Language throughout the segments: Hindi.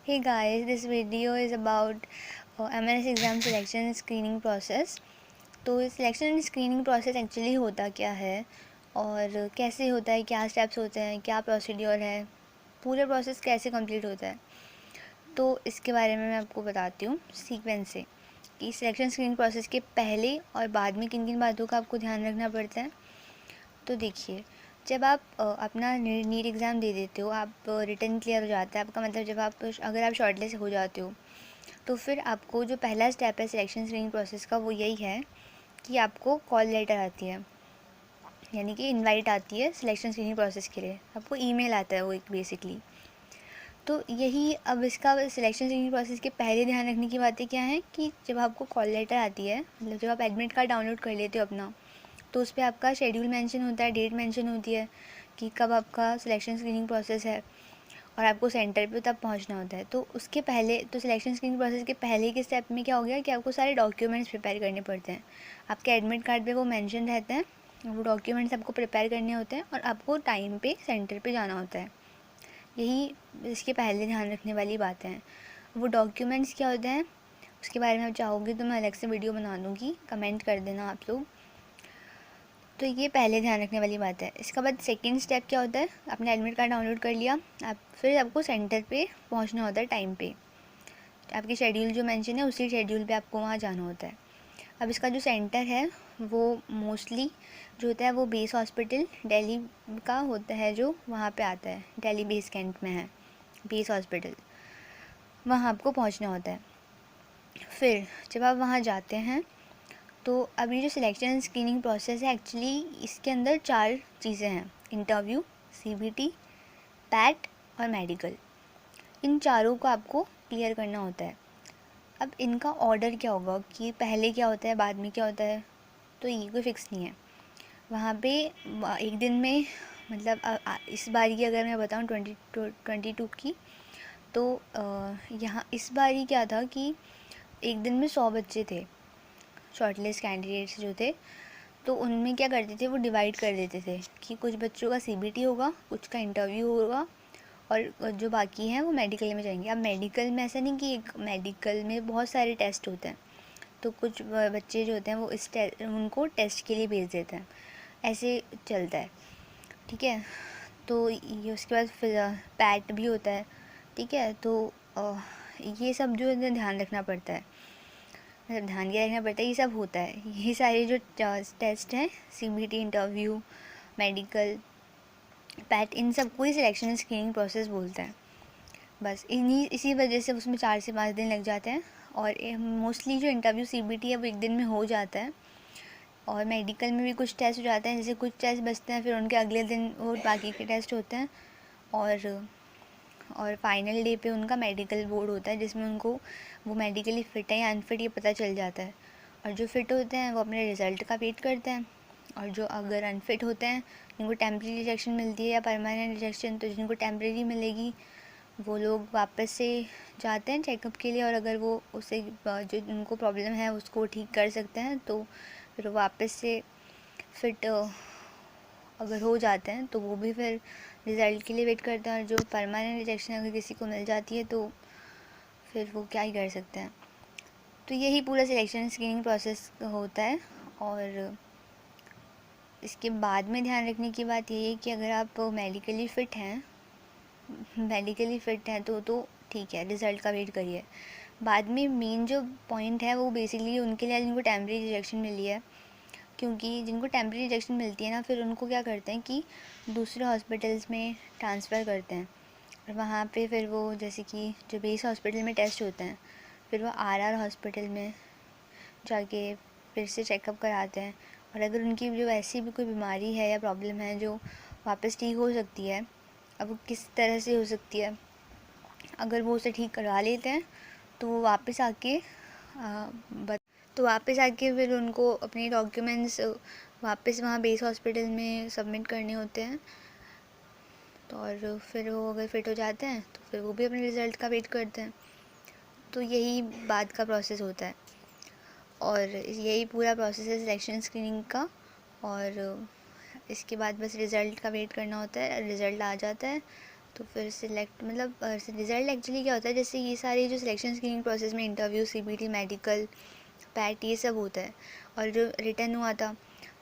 Hey guys, this video is about MLS exam selection screening process. तो सिलेक्शन स्क्रीनिंग प्रोसेस एक्चुअली होता क्या है और कैसे होता है, क्या स्टेप्स होते हैं, क्या प्रोसीड्योर है, पूरा प्रोसेस कैसे कंप्लीट होता है। तो इसके बारे में मैं आपको बताती हूँ सीक्वेंस से कि सिलेक्शन स्क्रीनिंग प्रोसेस के पहले और बाद में किन किन बातों का आपको ध्यान रखना पड़ता है। तो देखिए, जब आप अपना नीट एग्ज़ाम दे देते हो, आप रिटन क्लियर हो जाता है आपका, मतलब जब आप अगर आप शॉर्टलिस्ट हो जाते हो तो फिर आपको जो पहला स्टेप है सिलेक्शन स्क्रीनिंग प्रोसेस का वो यही है कि आपको कॉल लेटर आती है, यानी कि इनवाइट आती है सिलेक्शन स्क्रीनिंग प्रोसेस के लिए, आपको ईमेल आता है वो एक बेसिकली। तो यही अब इसका सिलेक्शन स्क्रीनिंग प्रोसेस के पहले ध्यान रखने की बातें क्या हैं कि जब आपको कॉल लेटर आती है, मतलब जब आप एडमिट कार्ड डाउनलोड कर लेते हो अपना, तो उस पर आपका शेड्यूल मेंशन होता है, डेट मेंशन होती है कि कब आपका सिलेक्शन स्क्रीनिंग प्रोसेस है और आपको सेंटर पे तब पहुंचना होता है। तो उसके पहले, तो सिलेक्शन स्क्रीनिंग प्रोसेस के पहले के स्टेप में क्या हो गया कि आपको सारे डॉक्यूमेंट्स प्रिपेयर करने पड़ते हैं। आपके एडमिट कार्ड पे वो मेंशन रहते हैं, वो डॉक्यूमेंट्स आपको प्रिपेयर करने होते हैं और आपको टाइम पे सेंटर पे जाना होता है। यही इसके पहले ध्यान रखने वाली बातें हैं। वो डॉक्यूमेंट्स क्या होते हैं उसके बारे में आप चाहोगे तो मैं अलग से वीडियो बना दूँगी, कमेंट कर देना आप लोग। तो ये पहले ध्यान रखने वाली बात है। इसके बाद सेकंड स्टेप क्या होता है, आपने एडमिट कार्ड डाउनलोड कर लिया, आप फिर आपको सेंटर पे पहुंचना होता है टाइम पे। आपकी शेड्यूल जो मेंशन है उसी शेड्यूल पे आपको वहाँ जाना होता है। अब इसका जो सेंटर है वो मोस्टली जो होता है वो बेस हॉस्पिटल दिल्ली का होता है, जो वहाँ पे आता है, दिल्ली बेस कैंट में है बेस हॉस्पिटल, वहाँ आपको पहुँचना होता है। फिर जब आप वहाँ जाते हैं तो अभी जो सिलेक्शन स्क्रीनिंग प्रोसेस है एक्चुअली इसके अंदर 4 चीज़ें हैं: इंटरव्यू, सीबीटी, पैट और मेडिकल। इन चारों को आपको क्लियर करना होता है। अब इनका ऑर्डर क्या होगा कि पहले क्या होता है बाद में क्या होता है, तो ये कोई फिक्स नहीं है। वहाँ पे एक दिन में, मतलब इस बार की अगर मैं बताऊँ 2022 की, तो यहाँ इस बार ही क्या था कि एक दिन में 100 बच्चे थे शॉर्टलिस्ट कैंडिडेट्स जो थे। तो उनमें क्या करते थे, वो डिवाइड कर देते थे कि कुछ बच्चों का सीबीटी होगा, कुछ का इंटरव्यू होगा और जो बाकी हैं वो मेडिकल में जाएंगे। अब मेडिकल में ऐसा नहीं कि एक मेडिकल में बहुत सारे टेस्ट होते हैं, तो कुछ बच्चे जो होते हैं वो उनको टेस्ट के लिए भेज देते हैं, ऐसे चलता है। ठीक है, तो ये उसके बाद फिर पैट भी होता है। ठीक है, तो ये सब जो है ध्यान रखना पड़ता है, मतलब ध्यान क्या रखना पड़ता है, ये सब होता है। ये सारे जो टेस्ट हैं, सीबीटी, इंटरव्यू, मेडिकल, पैट, इन सब को ही सिलेक्शन स्क्रीनिंग प्रोसेस बोलता है। बस इसी वजह से उसमें 4 से 5 दिन लग जाते हैं। और मोस्टली जो इंटरव्यू सीबीटी है वो एक दिन में हो जाता है, और मेडिकल में भी कुछ टेस्ट हो जाते हैं, जैसे कुछ टेस्ट बचते हैं फिर उनके अगले दिन वो बाकी के टेस्ट होते हैं। और फाइनल डे पे उनका मेडिकल बोर्ड होता है जिसमें उनको वो मेडिकली फ़िट है या अनफिट ये पता चल जाता है। और जो फ़िट होते हैं वो अपने रिज़ल्ट का वेट करते हैं, और जो अगर अनफिट होते हैं, जिनको टेम्प्रेरी रिजेक्शन मिलती है या परमानेंट रिजेक्शन, तो जिनको टेम्प्रेरी मिलेगी वो लोग वापस से जाते हैं चेकअप के लिए, और अगर वो उससे जो उनको प्रॉब्लम है उसको ठीक कर सकते हैं तो फिर वापस से फिट अगर हो जाते हैं तो वो भी फिर रिज़ल्ट के लिए वेट करते हैं। और जो परमानेंट रिजेक्शन अगर किसी को मिल जाती है तो फिर वो क्या ही कर सकते हैं। तो यही पूरा सिलेक्शन स्क्रीनिंग प्रोसेस होता है। और इसके बाद में ध्यान रखने की बात यही है कि अगर आप मेडिकली फ़िट हैं तो ठीक है, रिज़ल्ट का वेट करिए। बाद में मेन जो पॉइंट है वो बेसिकली उनके लिए जिनको टेम्प्रेरी रिजेक्शन मिली है, क्योंकि जिनको टेम्प्रेरी रिजेक्शन मिलती है ना, फिर उनको क्या करते हैं कि दूसरे हॉस्पिटल्स में ट्रांसफ़र करते हैं। और वहाँ पे फिर वो, जैसे कि जो बेस हॉस्पिटल में टेस्ट होते हैं, फिर वो आरआर हॉस्पिटल में जाके फिर से चेकअप कराते हैं। और अगर उनकी जो ऐसी भी कोई बीमारी है या प्रॉब्लम है जो वापस ठीक हो सकती है, अब वो किस तरह से हो सकती है, अगर वो उसे ठीक करवा लेते हैं तो वो वापस आके फिर उनको अपने डॉक्यूमेंट्स वापस वहाँ बेस हॉस्पिटल में सबमिट करने होते हैं। तो और फिर वो अगर फिट हो जाते हैं तो फिर वो भी अपने रिज़ल्ट का वेट करते हैं। तो यही बात का प्रोसेस होता है, और यही पूरा प्रोसेस है सिलेक्शन स्क्रीनिंग का। और इसके बाद बस रिज़ल्ट का वेट करना होता है, रिज़ल्ट आ जाता है तो फिर सिलेक्ट मतलब रिज़ल्ट एक्चुअली क्या होता है, जैसे ये सारे जो सिलेक्शन स्क्रीनिंग प्रोसेस में इंटरव्यू, सीबीटी, मेडिकल, पैट, ये सब होता है, और जो रिटर्न हुआ था,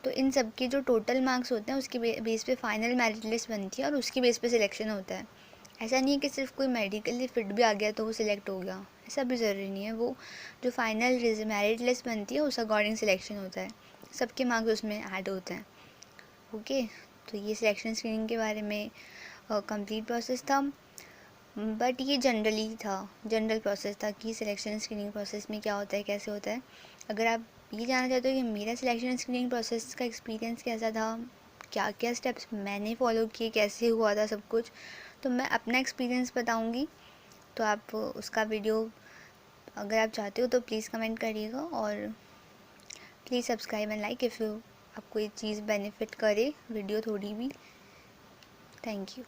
तो इन सब के जो टोटल मार्क्स होते हैं उसके बेस पे फाइनल मेरिट लिस्ट बनती है और उसकी बेस पे सिलेक्शन होता है। ऐसा नहीं है कि सिर्फ कोई मेडिकली फिट भी आ गया तो वो सिलेक्ट हो गया, ऐसा भी ज़रूरी नहीं है। वो जो फाइनल मेरिट लिस्ट बनती है उस अकॉर्डिंग सिलेक्शन होता है, सबके मार्क्स उसमें ऐड होते हैं। ओके, तो ये सिलेक्शन स्क्रीनिंग के बारे में कंप्लीट प्रोसेस था, बट ये जनरल प्रोसेस था कि सिलेक्शन स्क्रीनिंग प्रोसेस में क्या होता है, कैसे होता है। अगर आप ये जानना चाहते हो कि मेरा सिलेक्शन स्क्रीनिंग प्रोसेस का एक्सपीरियंस कैसा था, क्या क्या स्टेप्स मैंने फॉलो किए, कैसे हुआ था सब कुछ, तो मैं अपना एक्सपीरियंस बताऊंगी। तो आप उसका वीडियो अगर आप चाहते हो तो प्लीज़ कमेंट करिएगा, और please subscribe and like if you आपको ये चीज़ बेनिफिट करे वीडियो थोड़ी भी। Thank you.